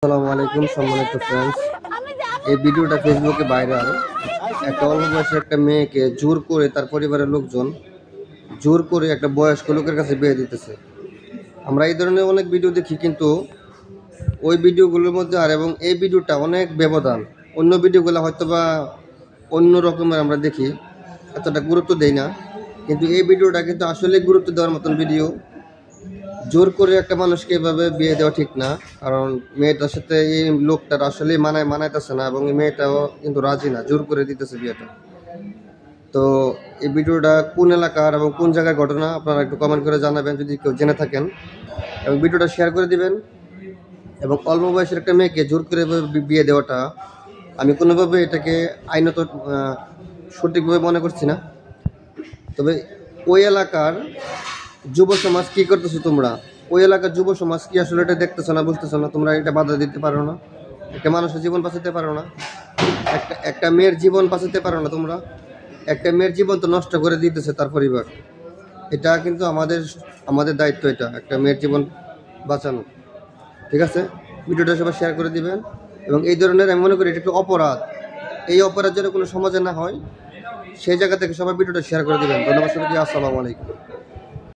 আসসালামু আলাইকুম সম্মানিত ফ্রেন্ডস। এই ভিডিওটা ফেসবুকে ভাইরাল। একটা অল্প বয়সের একটা মেয়েকে জোর করে তার পরিবারের লোকজন জোর করে একটা বয়স্ক লোকের কাছে বিয়ে দিতেছে। আমরা এই ধরনের অনেক ভিডিও দেখি, কিন্তু ওই ভিডিওগুলোর মধ্যে এবং এই ভিডিওটা অনেক ব্যবধান। অন্য ভিডিওগুলো হয়তো বা অন্য রকমের আমরা দেখি, এতটা গুরুত্ব দেই না, কিন্তু এই ভিডিওটা কিন্তু আসলে গুরুত্ব দেওয়ার মতন ভিডিও। জোর করে একটা মানুষকে এভাবে বিয়ে দেওয়া ঠিক না, কারণ মেয়েটার সাথে এই লোকটার আসলে মানাইতেছে না, এবং এই মেয়েটাও কিন্তু রাজি না, জোর করে দিতেছে বিয়েটা। তো এই ভিডিওটা কোন এলাকার এবং কোন জায়গার ঘটনা আপনারা একটু কমেন্ট করে জানাবেন যদি কেউ জেনে থাকেন, এবং ভিডিওটা শেয়ার করে দিবেন। এবং অল্প বয়সের একটা মেয়েকে জোর করে বিয়ে দেওয়াটা আমি কোনোভাবে এটাকে আইনত সঠিকভাবে মনে করছি না। তবে ওই এলাকার যুব সমাজ কি করতেছো তোমরা? ওই এলাকার যুব সমাজ কি আসলে এটা দেখতেছো না, বুঝতেছো না? তোমরা এটা বাধা দিতে পারো না? একটা মানুষের জীবন বাঁচাতে পারো না? একটা মেয়ের জীবন বাঁচাতে পারো না তোমরা? একটা মেয়ের জীবন তো নষ্ট করে দিতেছে তার পরিবার। এটা কিন্তু আমাদের দায়িত্ব, এটা একটা মেয়ের জীবন বাঁচানো। ঠিক আছে, ভিডিওটা সবাই শেয়ার করে দিবেন। এবং এই ধরনের আমি মনে করি এটা একটু অপরাধ। এই অপরাধ যেন কোনো সমাজে না হয়, সেই জায়গা থেকে সবাই ভিডিওটা শেয়ার করে দিবেন। ধন্যবাদ সবাইকে। আসসালামু আলাইকুম।